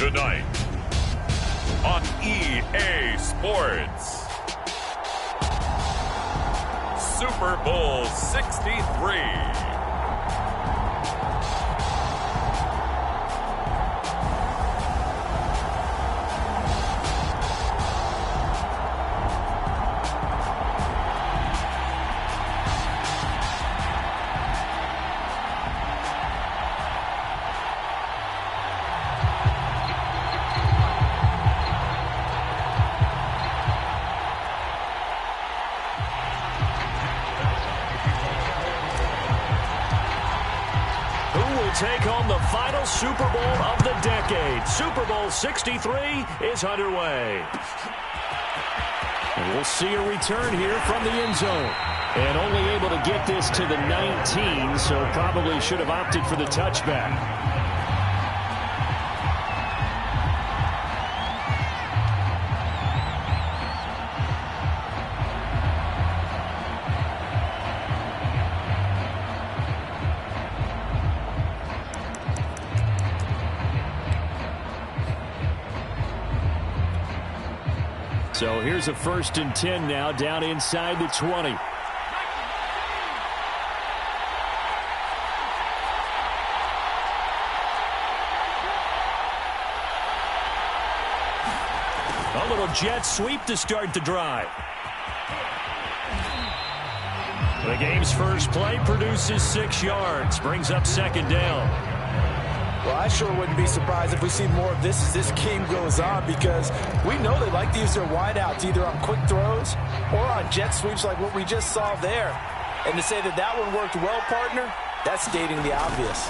Tonight on EA Sports, Super Bowl 63. Take home the final Super Bowl of the decade. Super Bowl 63 is underway. And we'll see a return here from the end zone. And only able to get this to the 19, so probably should have opted for the touchback. So here's a 1st and 10 now, down inside the 20. A little jet sweep to start the drive. The game's first play produces 6 yards, brings up 2nd down. Well, I sure wouldn't be surprised if we see more of this as this game goes on, because we know they like to use their wideouts either on quick throws or on jet sweeps like what we just saw there. And to say that that one worked well, partner, that's stating the obvious.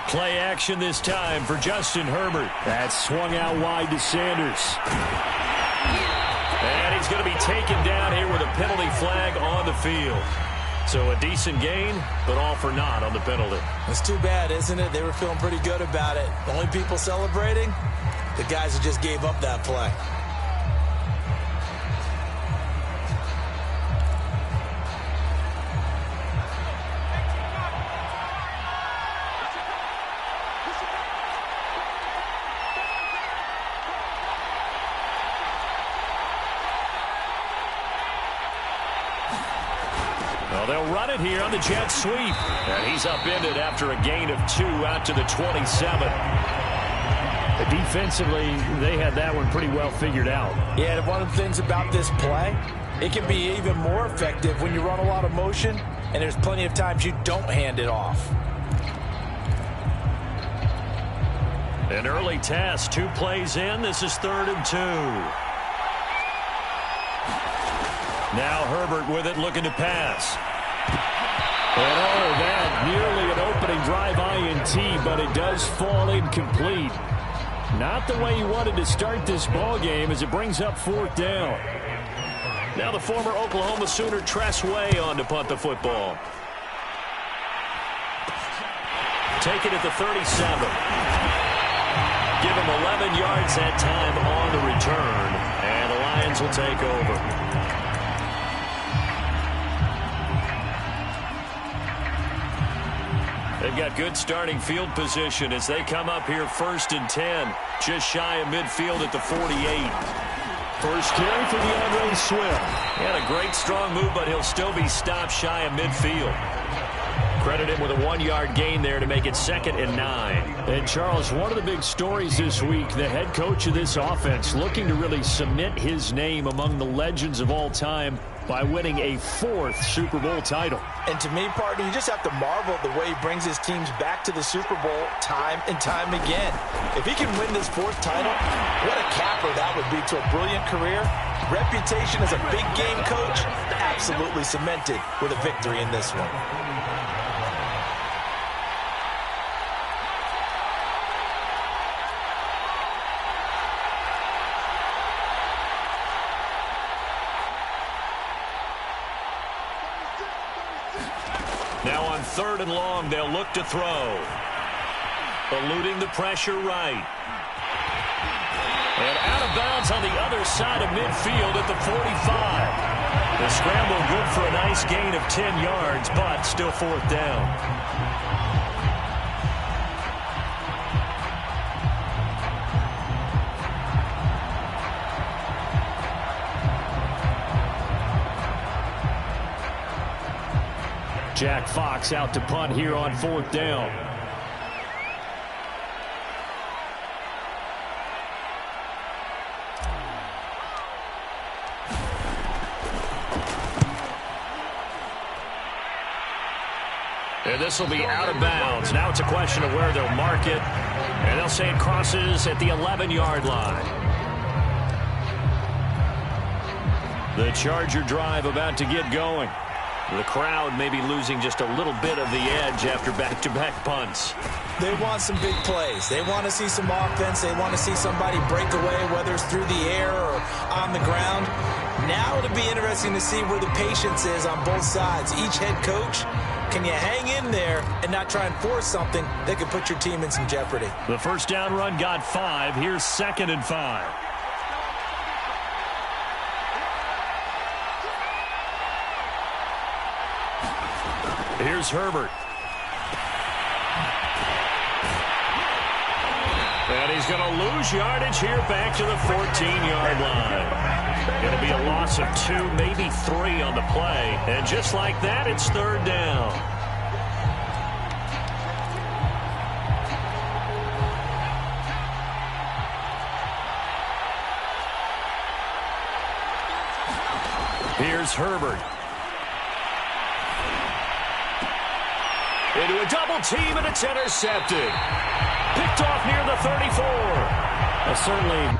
Play action this time for Justin Herbert. That's swung out wide to Sanders. And he's going to be taken down here with a penalty flag on the field. So a decent gain, but all for naught on the penalty. It's too bad, isn't it? They were feeling pretty good about it. The only people celebrating, the guys who just gave up that play. They'll run it here on the jet sweep. And he's upended after a gain of 2 out to the 27. Defensively, they had that one pretty well figured out. Yeah, one of the things about this play, it can be even more effective when you run a lot of motion, and there's plenty of times you don't hand it off. An early test, 2 plays in. This is 3rd and 2. Now Herbert with it, looking to pass. And oh, that nearly an opening drive INT, but it does fall incomplete. Not the way he wanted to start this ball game as it brings up 4th down. Now the former Oklahoma Sooner Tress Way on to punt the football. Take it at the 37. Give him 11 yards that time on the return, and the Lions will take over. They've got good starting field position as they come up here 1st and 10, just shy of midfield at the 48. First carry for DeAndre Swift. He had a great strong move, but he'll still be stopped shy of midfield. Credit him with a 1-yard gain there to make it 2nd and 9. And Charles, one of the big stories this week, the head coach of this offense looking to really cement his name among the legends of all time by winning a 4th Super Bowl title. And to me, partner, you just have to marvel at the way he brings his teams back to the Super Bowl time and time again. If he can win this 4th title, what a capper that would be to a brilliant career. Reputation as a big game coach, absolutely cemented with a victory in this one. Now on 3rd and long, they'll look to throw. Eluding the pressure right. And out of bounds on the other side of midfield at the 45. The scramble good for a nice gain of 10 yards, but still 4th down. Jack Fox out to punt here on 4th down. And this will be out of bounds. Now it's a question of where they'll mark it. And they'll say it crosses at the 11-yard line. The Charger drive about to get going. The crowd may be losing just a little bit of the edge after back-to-back punts. They want some big plays. They want to see some offense. They want to see somebody break away, whether it's through the air or on the ground. Now it'll be interesting to see where the patience is on both sides. Each head coach, can you hang in there and not try and force something that could put your team in some jeopardy? The first down run got 5. Here's 2nd and 5. Here's Herbert. And he's going to lose yardage here back to the 14-yard line. It'll be a loss of 2, maybe 3 on the play. And just like that, it's 3rd down. Here's Herbert. Into a double team, and it's intercepted. Picked off near the 34. Certainly.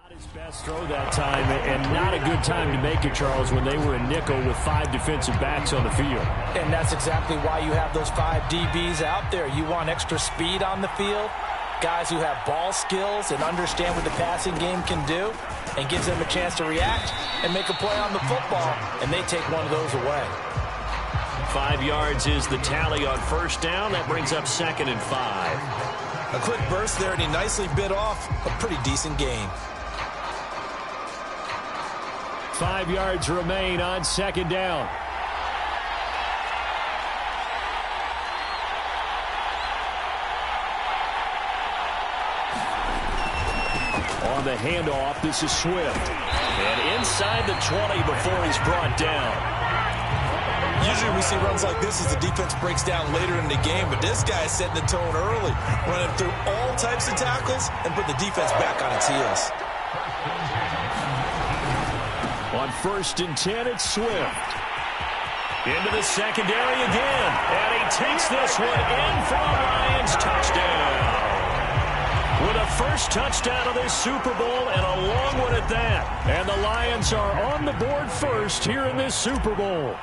His best throw that time, and not a good time to make it, Charles, when they were in nickel with 5 defensive backs on the field. And that's exactly why you have those 5 DBs out there. You want extra speed on the field, guys who have ball skills and understand what the passing game can do, and gives them a chance to react and make a play on the football, and they take one of those away. 5 yards is the tally on first down. That brings up 2nd and 5. A quick burst there, and he nicely bit off a pretty decent gain. 5 yards remain on 2nd down. On the handoff, this is Swift. And inside the 20 before he's brought down. Usually we see runs like this as the defense breaks down later in the game, but this guy is setting the tone early, running through all types of tackles and put the defense back on its heels. On 1st and 10, it's Swift. Into the secondary again. And he takes this one in for a Lions touchdown. With a first touchdown of this Super Bowl and a long one at that. And the Lions are on the board first here in this Super Bowl.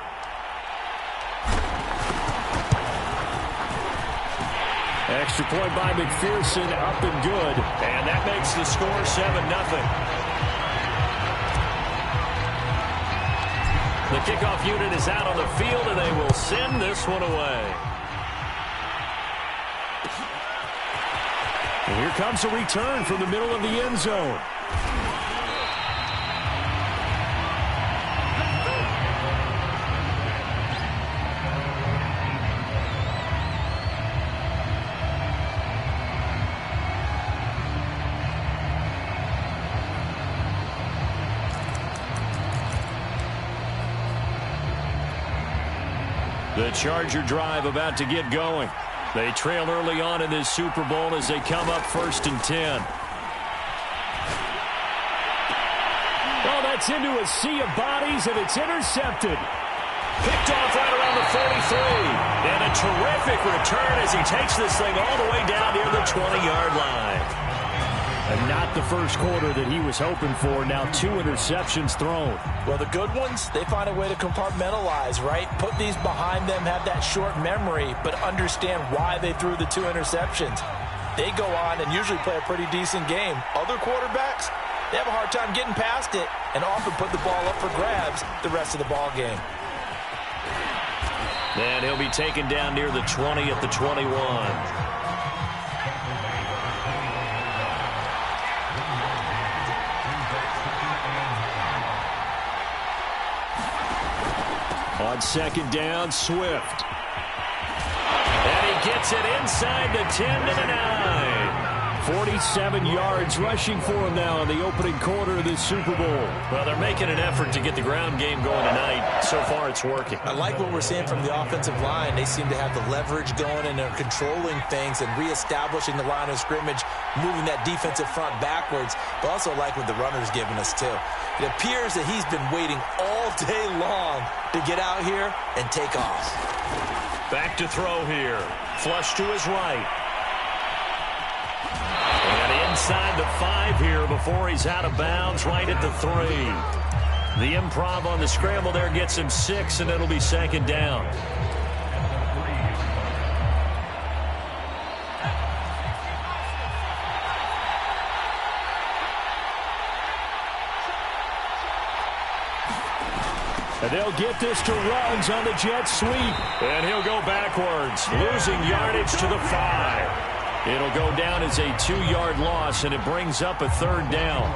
Extra point by McPherson, up and good. And that makes the score 7-0. The kickoff unit is out on the field, and they will send this one away. And here comes a return from the middle of the end zone. The Charger drive about to get going. They trail early on in this Super Bowl as they come up 1st and 10. Oh, that's into a sea of bodies, and it's intercepted. Picked off right around the 43. And a terrific return as he takes this thing all the way down near the 20-yard line. And not the first quarter that he was hoping for. Now 2 interceptions thrown. Well, the good ones, they find a way to compartmentalize, right? Put these behind them, have that short memory, but understand why they threw the 2 interceptions. They go on and usually play a pretty decent game. Other quarterbacks, they have a hard time getting past it and often put the ball up for grabs the rest of the ball game. And he'll be taken down near the 20 at the 21. On second down, Swift. And he gets it inside the 10 to the 9. 47 yards rushing for him now in the opening quarter of this Super Bowl. Well, they're making an effort to get the ground game going tonight. So far, it's working. I like what we're seeing from the offensive line. They seem to have the leverage going, and they're controlling things and reestablishing the line of scrimmage, moving that defensive front backwards. But also like what the runner's giving us, too. It appears that he's been waiting all day long to get out here and take off. Back to throw here. Flush to his right. And inside the 5 here before he's out of bounds, right at the 3. The improv on the scramble there gets him 6, and it'll be second down. And they'll get this to runs on the jet sweep. And he'll go backwards, losing yardage to the 5. It'll go down as a 2-yard loss, and it brings up a third down.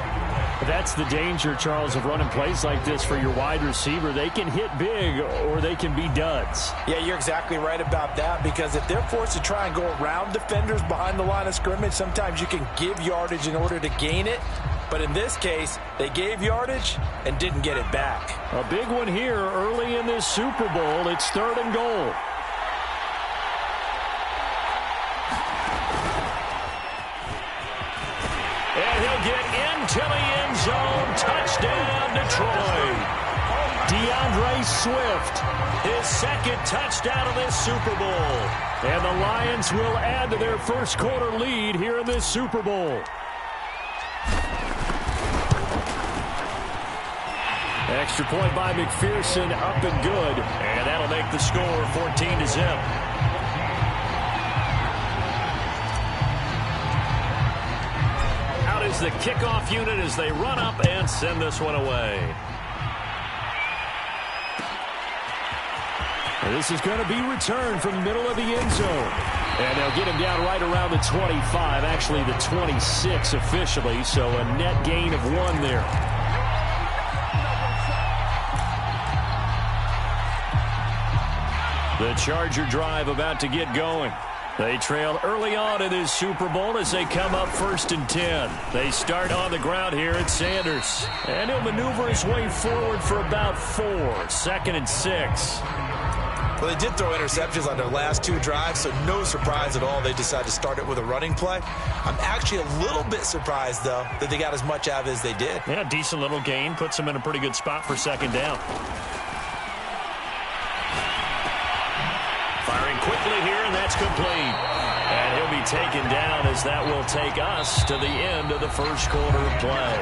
That's the danger, Charles, of running plays like this for your wide receiver. They can hit big or they can be duds. Yeah, you're exactly right about that, because if they're forced to try and go around defenders behind the line of scrimmage, sometimes you can give yardage in order to gain it. But in this case, they gave yardage and didn't get it back. A big one here early in this Super Bowl. It's 3rd and goal. And he'll get into the end zone. Touchdown, Detroit. DeAndre Swift, his second touchdown of this Super Bowl. And the Lions will add to their first quarter lead here in this Super Bowl. Extra point by McPherson, up and good. And that'll make the score 14-0. Out is the kickoff unit as they run up and send this one away. And this is going to be returned from the middle of the end zone. And they'll get him down right around the 25, actually the 26 officially, so a net gain of 1 there. The Charger drive about to get going. They trail early on in this Super Bowl as they come up 1st and 10. They start on the ground here at Sanders. And he'll maneuver his way forward for about 4. 2nd and 6. Well, they did throw interceptions on their last 2 drives, so no surprise at all they decided to start it with a running play. I'm actually a little bit surprised, though, that they got as much out of it as they did. Yeah, decent little gain. Puts them in a pretty good spot for 2nd down. Firing quickly here, and that's complete. And he'll be taken down as that will take us to the end of the first quarter of play.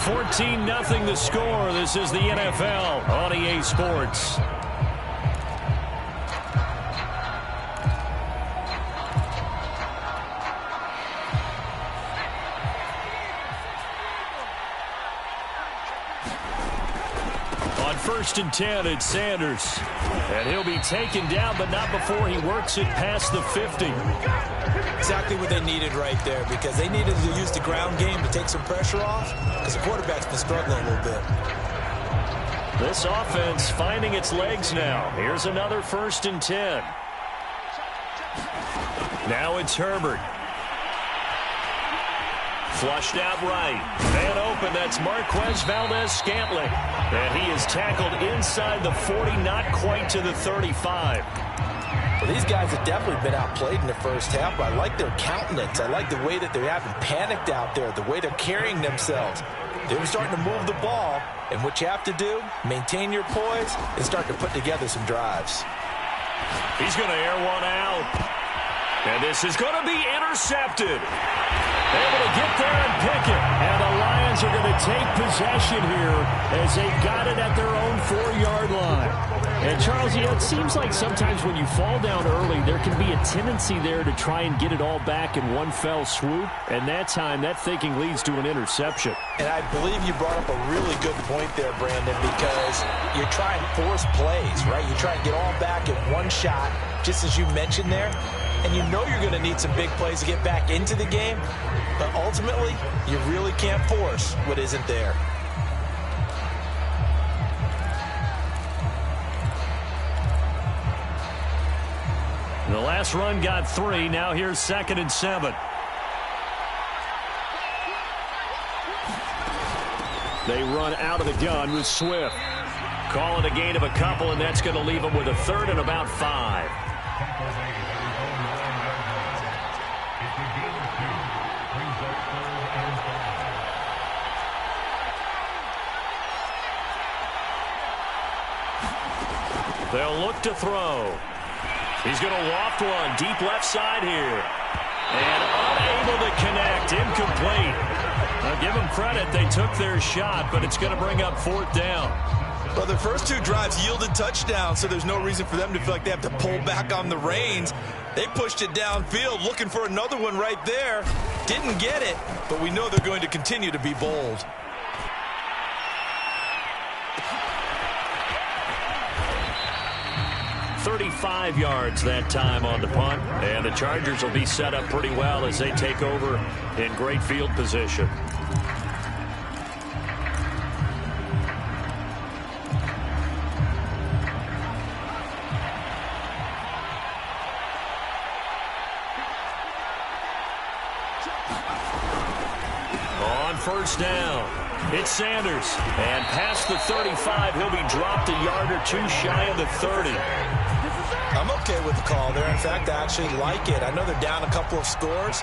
14-0 the score. This is the NFL on EA Sports. On 1st and 10, it's Sanders. And he'll be taken down, but not before he works it past the 50. Exactly what they needed right there, because they needed to use the ground game to take some pressure off, because the quarterback's been struggling a little bit. This offense finding its legs now. Here's another 1st and 10. Now it's Herbert. Flushed out right. Man open, that's Marquez Valdez-Scantling. And he is tackled inside the 40, not quite to the 35. Well, these guys have definitely been outplayed in the first half, but I like their countenance. I like the way that they haven't panicked out there, the way they're carrying themselves. They're starting to move the ball, and what you have to do, maintain your poise and start to put together some drives. He's going to air one out. And this is going to be intercepted. Able to get there and pick it. And the Lions are going to take possession here as they got it at their own 4-yard line. And, Charles, it seems like sometimes when you fall down early, there can be a tendency there to try and get it all back in one fell swoop. And that time, that thinking leads to an interception. And I believe you brought up a really good point there, Brandon, because you're trying to force plays, right? You try and get all back in one shot, just as you mentioned there. And you know you're going to need some big plays to get back into the game. But ultimately, you really can't force what isn't there. The last run got 3. Now here's 2nd and 7. They run out of the gun with Swift. Call it a gain of a couple, and that's going to leave them with a 3rd and about 5. They'll look to throw. He's going to loft one deep left side here. And unable to connect. Incomplete. Now give them credit. They took their shot, but it's going to bring up 4th down. Well, their first 2 drives yielded touchdowns, so there's no reason for them to feel like they have to pull back on the reins. They pushed it downfield, looking for another one right there. Didn't get it, but we know they're going to continue to be bold. .35 yards that time on the punt. And the Chargers will be set up pretty well as they take over in great field position. On 1st down, it's Sanders. And past the 35, he'll be dropped a yard or 2 shy of the 30. I'm okay with the call there. In fact, I actually like it. I know they're down a couple of scores,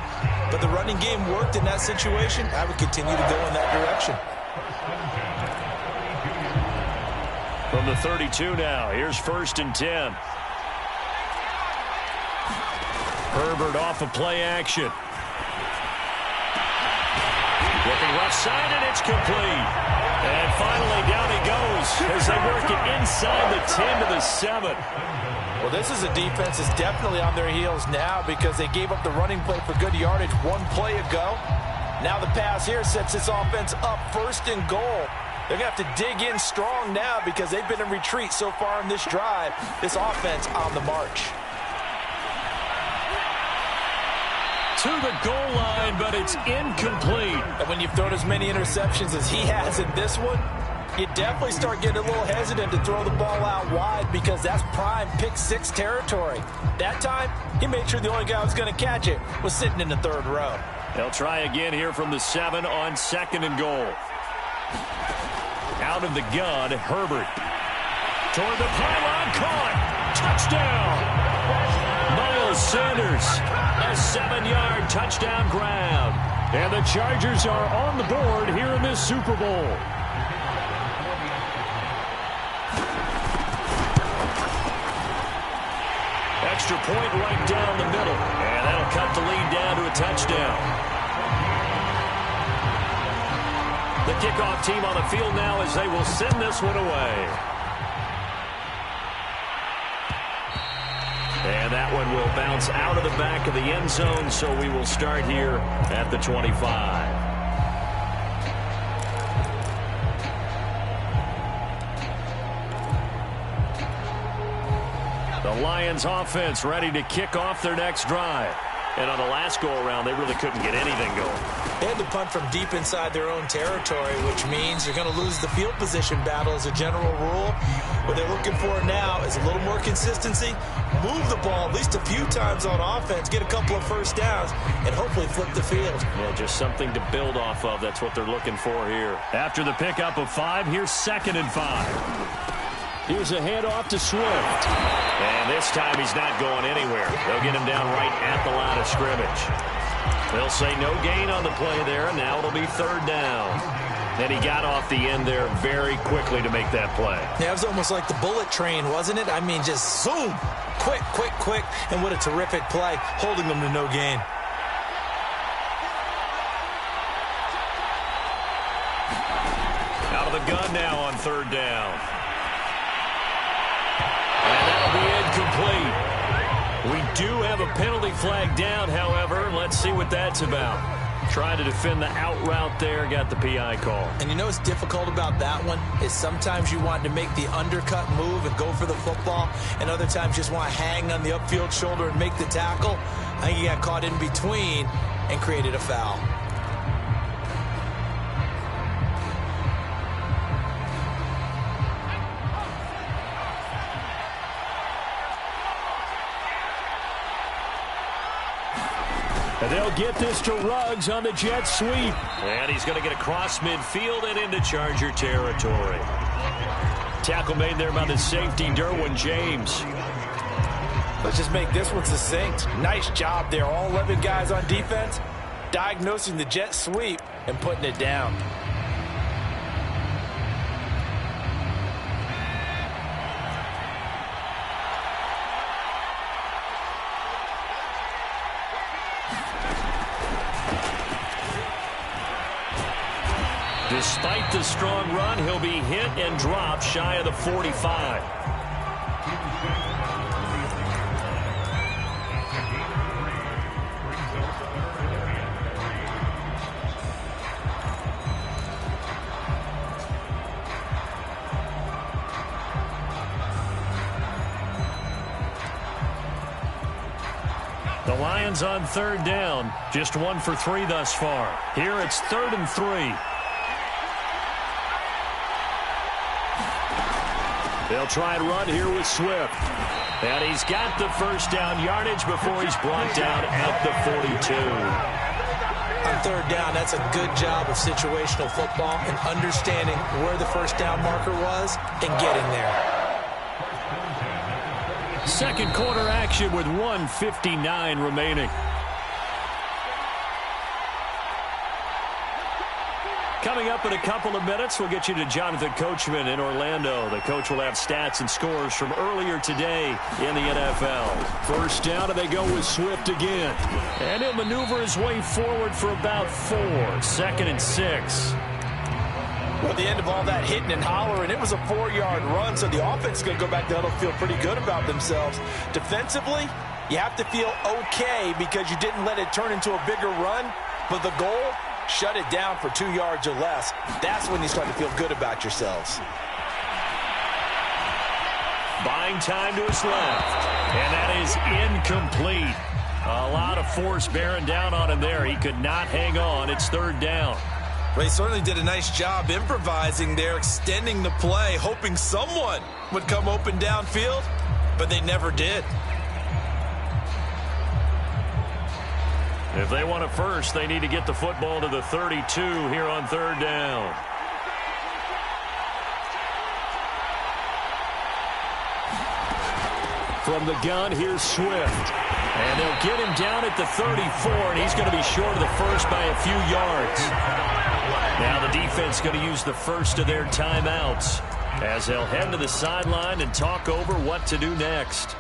but the running game worked in that situation. I would continue to go in that direction. From the 32 now, here's 1st and 10. Herbert off of play action. Looking left side, and it's complete. And finally, down he goes as they work it inside the 10 to the 7. Well, this is a defense that's definitely on their heels now because they gave up the running play for good yardage 1 play ago. Now the pass here sets this offense up 1st and goal. They're going to have to dig in strong now because they've been in retreat so far in this drive. This offense on the march. To the goal line, but it's incomplete. And when you've thrown as many interceptions as he has in this one, you definitely start getting a little hesitant to throw the ball out wide because that's prime pick 6 territory. That time, he made sure the only guy who was going to catch it was sitting in the 3rd row. They'll try again here from the 7 on 2nd and goal. Out of the gun, Herbert. Toward the pylon, caught. Touchdown. Miles Sanders, a 7-yard touchdown grab. And the Chargers are on the board here in this Super Bowl. Extra point right down the middle. And that'll cut the lead down to a touchdown. The kickoff team on the field now as they will send this one away. And that one will bounce out of the back of the end zone, so we will start here at the 25. The Lions offense ready to kick off their next drive. And on the last go-around, they really couldn't get anything going. They had to punt from deep inside their own territory, which means you're going to lose the field position battle as a general rule. What they're looking for now is a little more consistency, move the ball at least a few times on offense, get a couple of first downs, and hopefully flip the field. Yeah, just something to build off of. That's what they're looking for here. After the pickup of 5, here's 2nd and 5. Here's a handoff to Swift. And this time he's not going anywhere. They'll get him down right at the line of scrimmage. They'll say no gain on the play there, and now it'll be 3rd down. And he got off the end there very quickly to make that play. Yeah, it was almost like the bullet train, wasn't it? I mean, just zoom, quick, quick, quick, and what a terrific play, holding them to no gain. gun now on third down. And that'll be incomplete. We do have a penalty flag down, however. Let's see what that's about. Trying to defend the out route there, got the PI call. And you know what's difficult about that one is sometimes you want to make the undercut move and go for the football, and other times just want to hang on the upfield shoulder and make the tackle. I think he got caught in between and created a foul. And they'll get this to Ruggs on the jet sweep. And he's going to get across midfield and into Charger territory. Tackle made there by the safety, Derwin James. Let's just make this one succinct. Nice job there. All 11 guys on defense diagnosing the jet sweep and putting it down. Despite the strong run, he'll be hit and dropped shy of the 45. The Lions on third down, just 1 for 3 thus far. Here it's 3rd and 3. They'll try and run here with Swift. And he's got the first down yardage before he's brought down at the 42. On third down, that's a good job of situational football and understanding where the first down marker was and getting there. Second quarter action with 1:59 remaining. Coming up in a couple of minutes, we'll get you to Jonathan Coachman in Orlando. The coach will have stats and scores from earlier today in the NFL. First down, and they go with Swift again. And he'll maneuver his way forward for about 4. 2nd and 6. Well, at the end of all that hitting and hollering, it was a 4-yard run, so the offense is going to go back to huddle, feel pretty good about themselves. Defensively, you have to feel okay because you didn't let it turn into a bigger run, but the goal, shut it down for 2 yards or less. That's when you start to feel good about yourselves. Buying time to his left. And that is incomplete. A lot of force bearing down on him there. He could not hang on. It's 3rd down. Well, he certainly did a nice job improvising there, extending the play, hoping someone would come open downfield, but they never did. If they want a first, they need to get the football to the 32 here on 3rd down. From the gun, here's Swift. And they'll get him down at the 34, and he's going to be short of the first by a few yards. Now the defense going to use the first of their timeouts as they'll head to the sideline and talk over what to do next.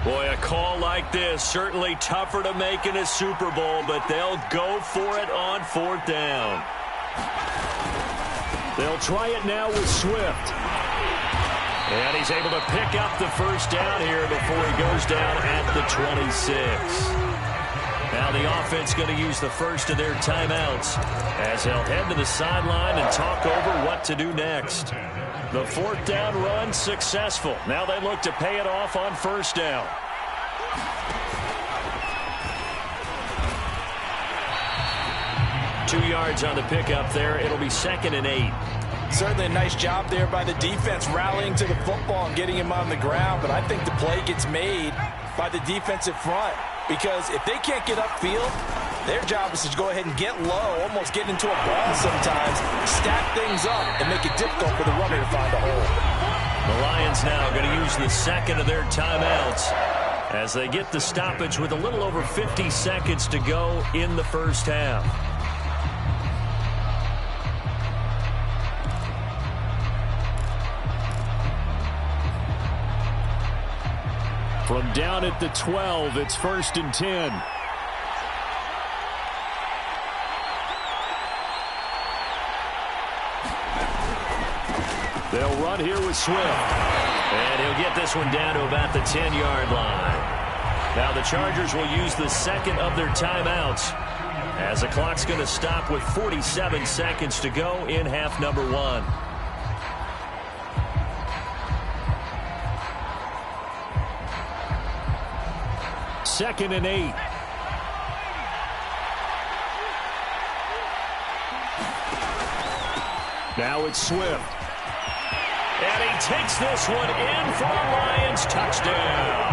Boy, a call like this, certainly tougher to make in a Super Bowl, but they'll go for it on 4th down. They'll try it now with Swift. And he's able to pick up the first down here before he goes down at the 26. Now the offense going to use the first of their timeouts as they'll head to the sideline and talk over what to do next. The 4th down run successful. Now they look to pay it off on 1st down. Two yards on the pickup there. It'll be 2nd and 8. Certainly a nice job there by the defense rallying to the football and getting him on the ground, but I think the play gets made by the defensive front because if they can't get upfield, their job is to go ahead and get low, almost get into a ball sometimes, stack things up, and make it difficult for the runner to find a hole. The Lions now going to use the 2nd of their timeouts as they get the stoppage with a little over 50 seconds to go in the first half. From down at the 12, it's 1st and 10. They'll run here with Swift. And he'll get this one down to about the 10-yard line. Now the Chargers will use the second of their timeouts as the clock's going to stop with 47 seconds to go in half number 1. Second and 8. Now it's Swift. And he takes this one in for a Lions touchdown.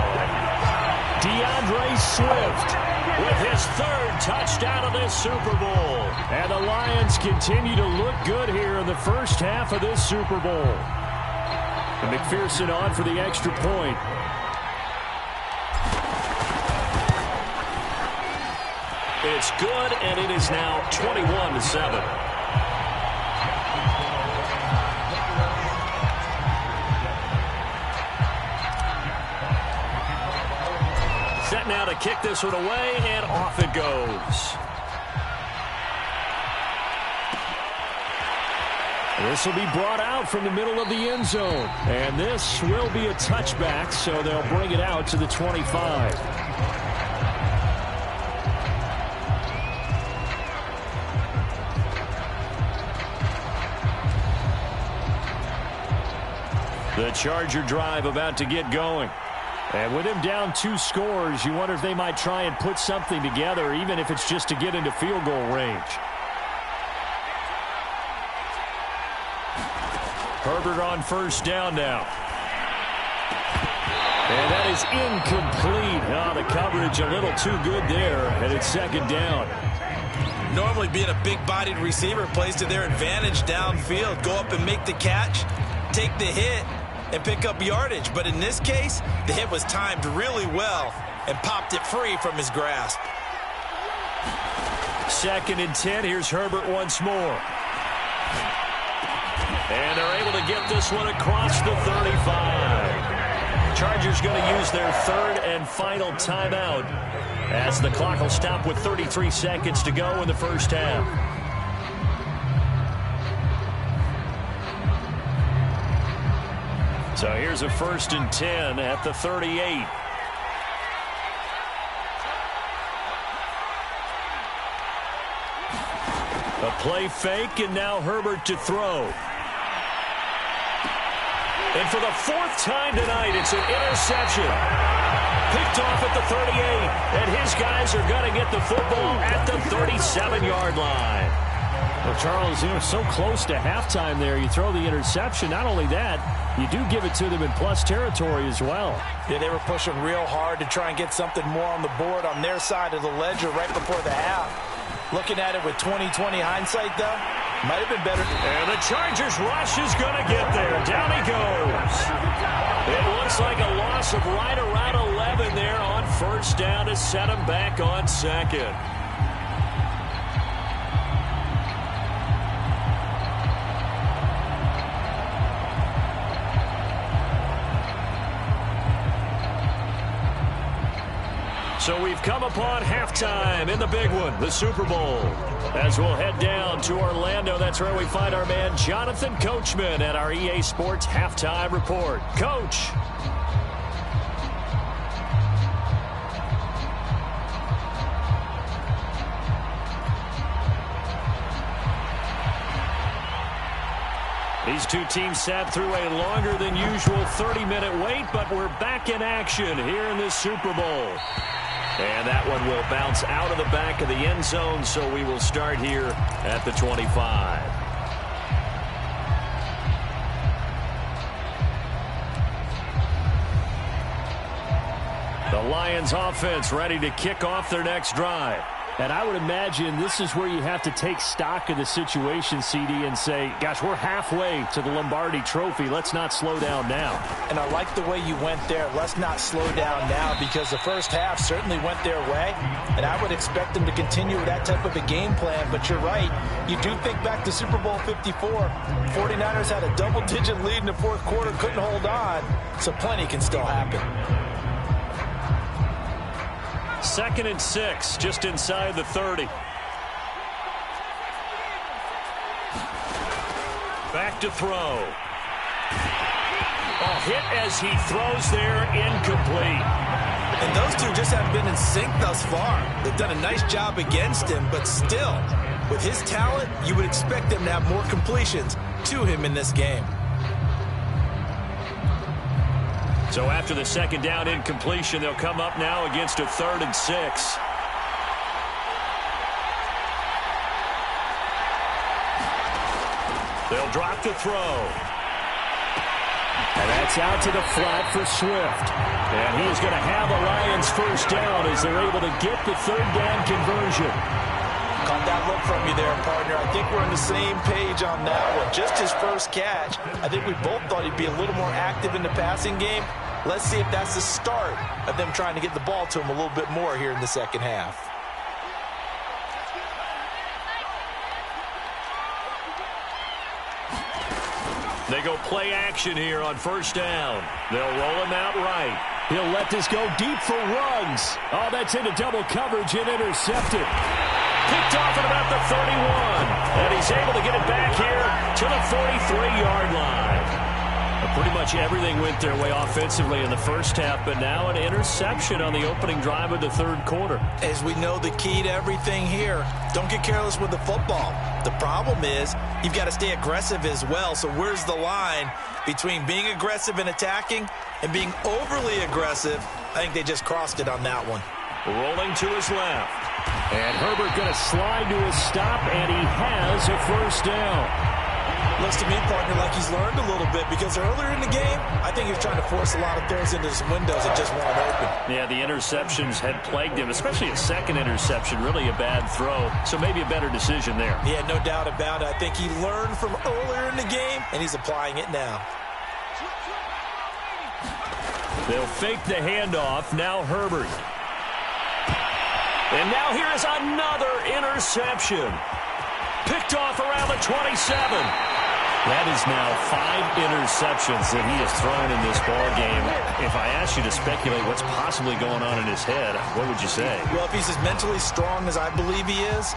DeAndre Swift With his 3rd touchdown of this Super Bowl. And the Lions continue to look good here in the first half of this Super Bowl. And McPherson on for the extra point. It's good, and it is now 21-7. Set now to kick this one away, and off it goes. This will be brought out from the middle of the end zone. And this will be a touchback, so they'll bring it out to the 25. The Charger drive about to get going. And with him down 2 scores, you wonder if they might try and put something together, even if it's just to get into field goal range. Herbert on 1st down now. And that is incomplete. Oh, the coverage a little too good there, and it's 2nd down. Normally being a big-bodied receiver plays to their advantage downfield. Go up and make the catch, take the hit, and pick up yardage. But in this case, the hit was timed really well and popped it free from his grasp. 2nd and 10. Here's Herbert once more. And they're able to get this one across the 35. Chargers going to use their 3rd and final timeout as the clock will stop with 33 seconds to go in the first half. So here's a 1st and 10 at the 38. A play fake, and now Herbert to throw. And for the 4th time tonight, it's an interception. Picked off at the 38, and his guys are going to get the football at the 37-yard line. Well, Charles, so close to halftime there. You throw the interception. Not only that, you do give it to them in plus territory as well. Yeah, they were pushing real hard to try and get something more on the board on their side of the ledger right before the half. Looking at it with 20/20 hindsight, though, might have been better. And the Chargers rush is going to get there. Down he goes. It looks like a loss of right around 11 there on 1st down to set him back on 2nd. So we've come upon halftime in the big one, the Super Bowl. As we'll head down to Orlando, that's where we find our man Jonathan Coachman at our EA Sports Halftime Report. Coach. These two teams sat through a longer than usual 30-minute wait, but we're back in action here in this Super Bowl. And that one will bounce out of the back of the end zone, so we will start here at the 25. The Lions offense ready to kick off their next drive. And I would imagine this is where you have to take stock of the situation, CD, and say, gosh, we're halfway to the Lombardi Trophy. Let's not slow down now. And I like the way you went there. Let's not slow down now, because the first half certainly went their way. And I would expect them to continue with that type of a game plan. But you're right. You do think back to Super Bowl 54. 49ers had a double-digit lead in the 4th quarter, couldn't hold on. So plenty can still happen. 2nd and 6, just inside the 30. Back to throw. A hit as he throws there, incomplete. And those two just haven't been in sync thus far. They've done a nice job against him, but still, with his talent, you would expect them to have more completions to him in this game. So after the 2nd down incompletion, they'll come up now against a 3rd and 6. They'll drop the throw. And that's out to the flat for Swift. And he's going to have a Lions first down as they're able to get the 3rd down conversion. Caught that look from you there, partner. I think we're on the same page on that one. Just his first catch. I think we both thought he'd be a little more active in the passing game. Let's see if that's the start of them trying to get the ball to him a little bit more here in the second half. They go play action here on 1st down. They'll roll him out right. He'll let this go deep for Ruggs. Oh, that's into double coverage and intercepted. Picked off at about the 31. And he's able to get it back here to the 43-yard line. Pretty much everything went their way offensively in the first half, but now an interception on the opening drive of the 3rd quarter. As we know, the key to everything here, don't get careless with the football. The problem is you've got to stay aggressive as well. So where's the line between being aggressive and attacking and being overly aggressive? I think they just crossed it on that one. Rolling to his left. And Herbert going to slide to his stop, and he has a 1st down. Looks to me, partner, like he's learned a little bit because earlier in the game, I think he was trying to force a lot of throws into some windows that just weren't open. Yeah, the interceptions had plagued him, especially a 2nd interception, really a bad throw. So maybe a better decision there. Yeah, no doubt about it. I think he learned from earlier in the game, and he's applying it now. They'll fake the handoff. Now Herbert. And now here's another interception. Picked off around the 27. That is now 5 interceptions that he has thrown in this ball game. If I asked you to speculate what's possibly going on in his head, what would you say? Well, if he's as mentally strong as I believe he is,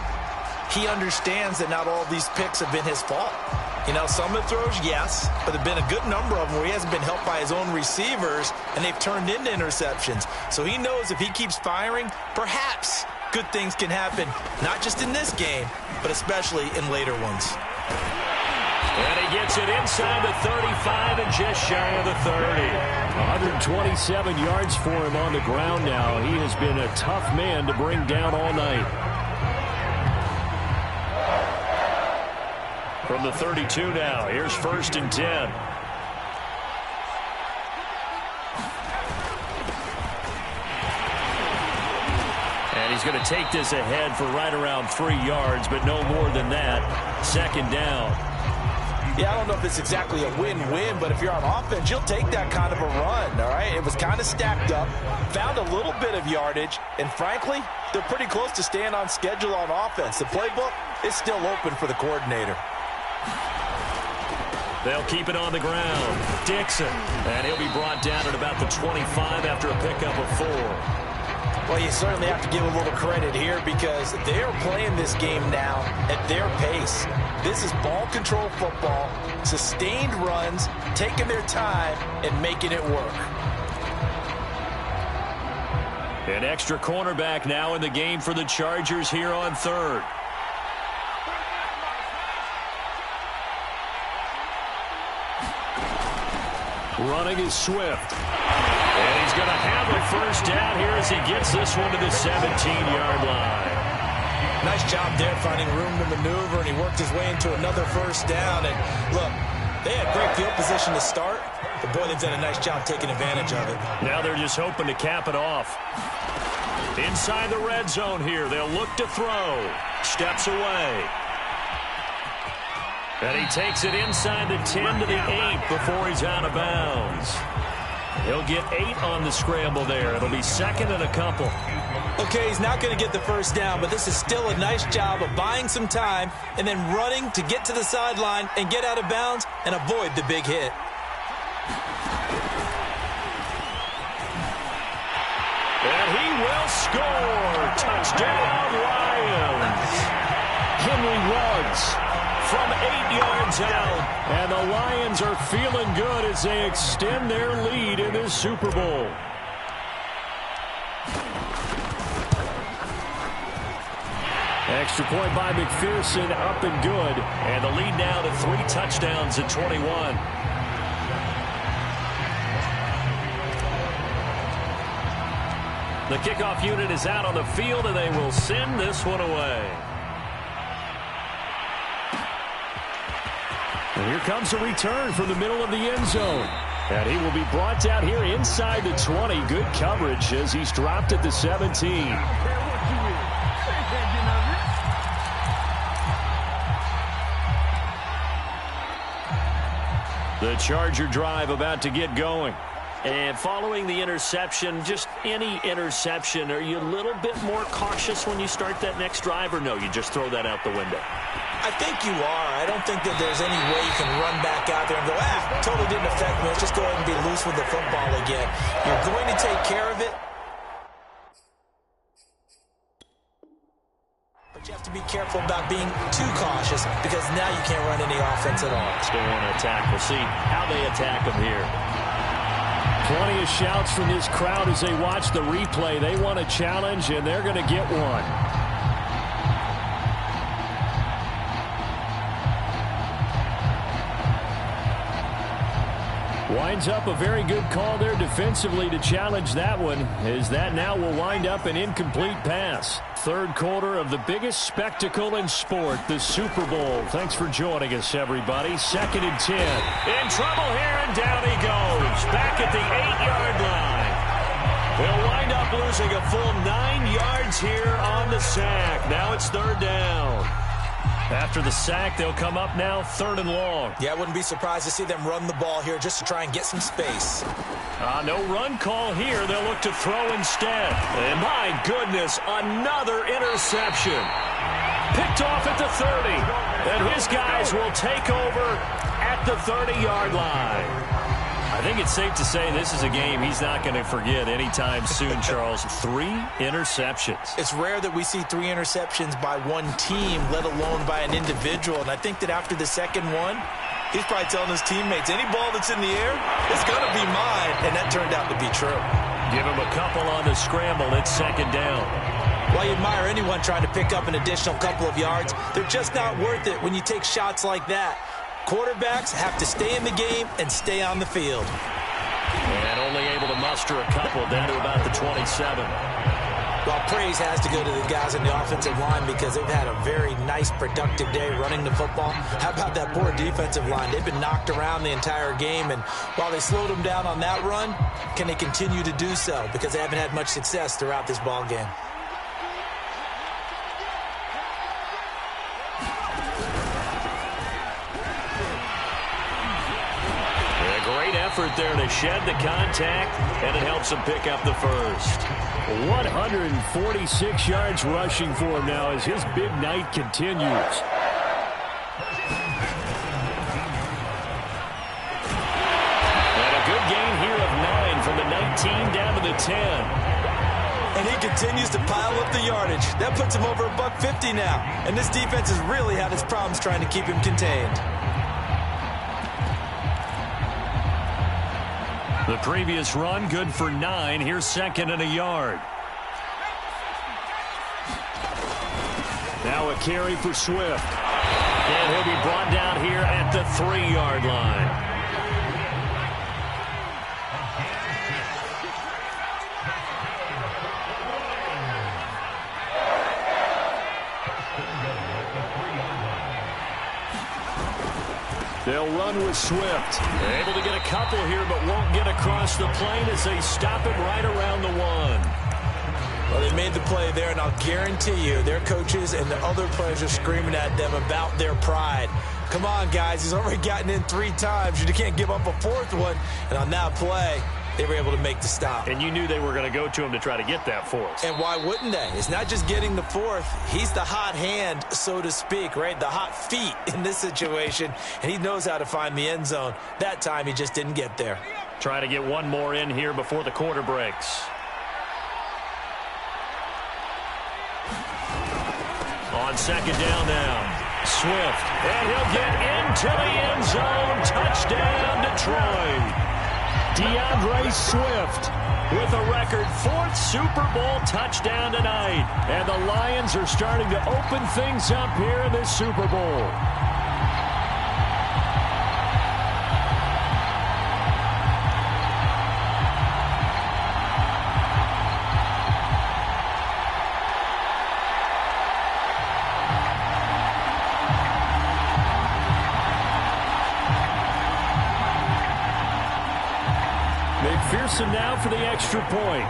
he understands that not all of these picks have been his fault. You know, some of the throws, yes, but there have been a good number of them where he hasn't been helped by his own receivers, and they've turned into interceptions. So he knows if he keeps firing, perhaps good things can happen, not just in this game, but especially in later ones. And he gets it inside the 35 and just shy of the 30. 127 yards for him on the ground now. He has been a tough man to bring down all night. From the 32 now, here's 1st and 10. And he's going to take this ahead for right around 3 yards, but no more than that. 2nd down. Yeah, I don't know if it's exactly a win-win, but if you're on offense, you'll take that kind of a run, all right? It was kind of stacked up, found a little bit of yardage, and frankly, they're pretty close to staying on schedule on offense. The playbook is still open for the coordinator. They'll keep it on the ground. Dixon, and he'll be brought down at about the 25 after a pickup of 4. Well, you certainly have to give a little credit here because they are playing this game now at their pace. This is ball control football, sustained runs, taking their time, and making it work. An extra cornerback now in the game for the Chargers here on 3rd. Running is Swift. And he's going to have a 1st down here as he gets this one to the 17-yard line. Nice job there finding room to maneuver, and he worked his way into another 1st down. And look, they had great field position to start, but boy, they've done a nice job taking advantage of it. Now they're just hoping to cap it off. Inside the red zone here, they'll look to throw. Steps away. And he takes it inside the 10 to the 8 before he's out of bounds. He'll get 8 on the scramble there. It'll be 2nd and a couple. Okay, he's not going to get the 1st down, but this is still a nice job of buying some time and then running to get to the sideline and get out of bounds and avoid the big hit. And he will score. Touchdown, Lions. Henry Ruggs from 8 yards out. And the Lions are feeling good as they extend their lead in this Super Bowl. Extra point by McPherson, up and good. And the lead now to 3 touchdowns at 21. The kickoff unit is out on the field, and they will send this one away. And here comes a return from the middle of the end zone. And he will be brought down here inside the 20. Good coverage as he's dropped at the 17. The Charger drive about to get going. And following the interception, just any interception, are you a little bit more cautious when you start that next drive, or no, you just throw that out the window? I think you are. I don't think that there's any way you can run back out there and go, totally didn't affect me. Let's just go ahead and be loose with the football again. You're going to take care of it. But you have to be careful about being too cautious because now you can't run any offense at all. Still want to attack. We'll see how they attack them here. Plenty of shouts from this crowd as they watch the replay. They want a challenge, and they're going to get one. Winds up a very good call there defensively to challenge that one, as that now will wind up an incomplete pass. Third quarter of the biggest spectacle in sport, the Super Bowl. Thanks for joining us, everybody. 2nd and 10. In trouble here, and down he goes. Back at the 8-yard line. They'll wind up losing a full 9 yards here on the sack. Now it's 3rd down. After the sack, they'll come up now 3rd and long. Yeah, I wouldn't be surprised to see them run the ball here just to try and get some space. No run call here. They'll look to throw instead. And my goodness, another interception. Picked off at the 30. And his guys will take over at the 30-yard line. I think it's safe to say this is a game he's not going to forget anytime soon, Charles. 3 interceptions. It's rare that we see 3 interceptions by one team, let alone by an individual. And I think that after the second one, he's probably telling his teammates, any ball that's in the air, it's going to be mine. And that turned out to be true. Give him a couple on the scramble. It's 2nd down. While you admire anyone trying to pick up an additional couple of yards, they're just not worth it when you take shots like that. Quarterbacks have to stay in the game and stay on the field. And only able to muster a couple down to about the 27. Well, praise has to go to the guys in the offensive line because they've had a very nice, productive day running the football. How about that poor defensive line? They've been knocked around the entire game, and while they slowed them down on that run, can they continue to do so? Because they haven't had much success throughout this ball game. Effort there to shed the contact, and it helps him pick up the first. 146 yards rushing for him now as his big night continues. And a good gain here of 9 from the 19 down to the 10. And he continues to pile up the yardage. That puts him over $150 now. And this defense has really had its problems trying to keep him contained. The previous run, good for 9. Here's 2nd and a yard. Now a carry for Swift. And he'll be brought down here at the 3-yard line. They'll run with Swift. They're able to get a couple here, but won't get across the plane as they stop him right around the 1. Well, they made the play there, and I'll guarantee you their coaches and the other players are screaming at them about their pride. Come on, guys. He's already gotten in 3 times. You can't give up a 4th one. And on that play, they were able to make the stop. And you knew they were going to go to him to try to get that 4th. And why wouldn't they? It's not just getting the 4th. He's the hot hand, so to speak, right? The hot feet in this situation. And he knows how to find the end zone. That time, he just didn't get there. Try to get one more in here before the quarter breaks. On second down now. Swift, and he'll get into the end zone. Touchdown, Detroit. DeAndre Swift with a record 4th Super Bowl touchdown tonight. And the Lions are starting to open things up here in this Super Bowl. McPherson now for the extra point.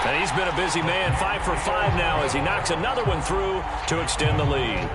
And he's been a busy man, 5 for 5 now as he knocks another one through to extend the lead.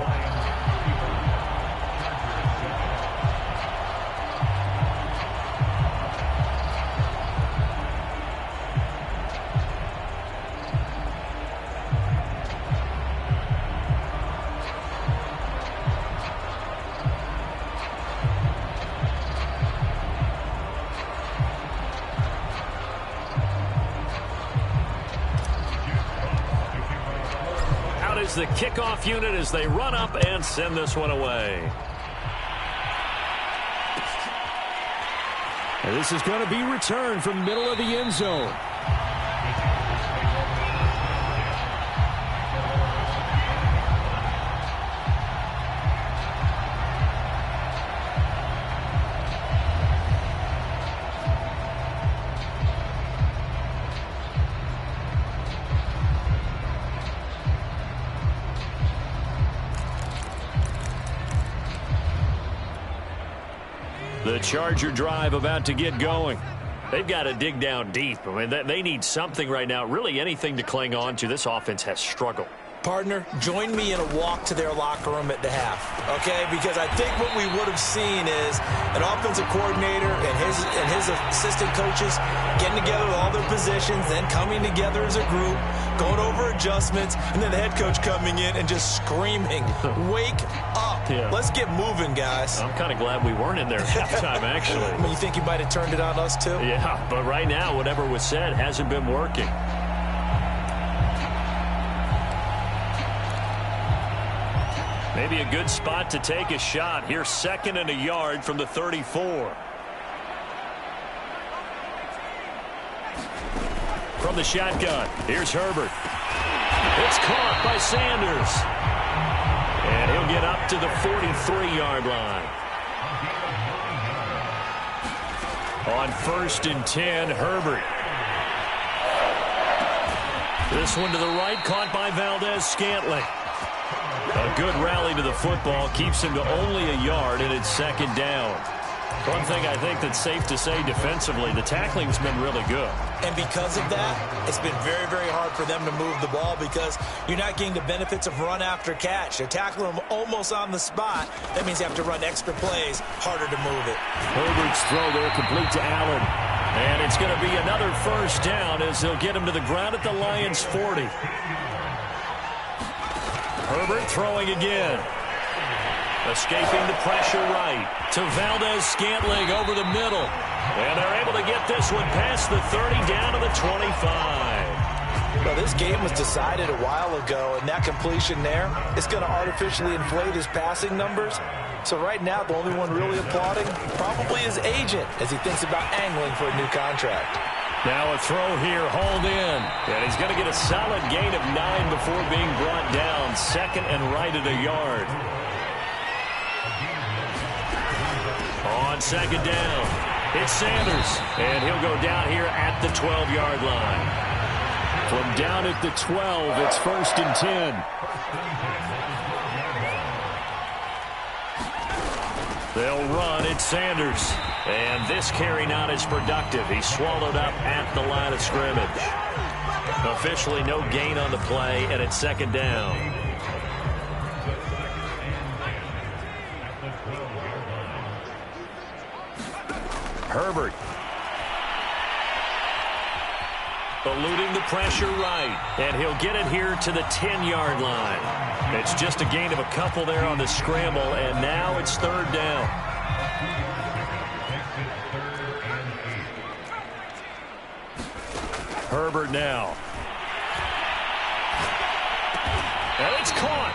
The kickoff unit as they run up and send this one away. And this is going to be returned from the middle of the end zone. The Charger drive about to get going. They've got to dig down deep. I mean, they need something right now, really anything to cling on to. This offense has struggled. Partner, join me in a walk to their locker room at the half, okay? Because I think what we would have seen is an offensive coordinator and his assistant coaches getting together with all their positions, then coming together as a group, going over adjustments, and then the head coach coming in and just screaming, wake up. Yeah. Let's get moving, guys. I'm kind of glad we weren't in there at halftime, actually. I mean, you think you might have turned it on us, too? Yeah, but right now, whatever was said hasn't been working. Maybe a good spot to take a shot. Here's 2nd and a yard from the 34. From the shotgun, here's Herbert. It's caught by Sanders. And he'll get up to the 43-yard line. On 1st and 10, Herbert. This one to the right, caught by Valdez-Scantling. A good rally to the football keeps him to only a yard, and it's 2nd down. One thing I think that's safe to say defensively, the tackling's been really good. And because of that, it's been very, very hard for them to move the ball because you're not getting the benefits of run after catch. They're tackling them almost on the spot. That means you have to run extra plays, harder to move it. Herbert's throw there complete to Allen. And it's going to be another 1st down as he'll get him to the ground at the Lions' 40. Herbert throwing again. Escaping the pressure right to Valdez-Scantling over the middle. And they're able to get this one past the 30 down to the 25. Well, this game was decided a while ago, and that completion there is going to artificially inflate his passing numbers. So right now, the only one really applauding probably his agent as he thinks about angling for a new contract. Now a throw here, hauled in. And he's going to get a solid gain of 9 before being brought down. 2nd and right at a yard. On 2nd down, it's Sanders. And he'll go down here at the 12-yard line. From down at the 12, it's 1st and 10. They'll run. It's Sanders. And this carry not as productive. He's swallowed up at the line of scrimmage. Officially no gain on the play, and it's 2nd down. Herbert. Eluding the pressure right. And he'll get it here to the 10-yard line. It's just a gain of a couple there on the scramble, and now it's 3rd down. Herbert now. And it's caught.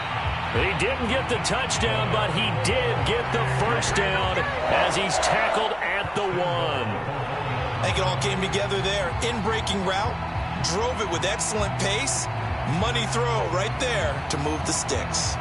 He didn't get the touchdown, but he did get the first down as he's tackled at the 1. I think it all came together there. In-breaking route, drove it with excellent pace. Money throw right there to move the sticks.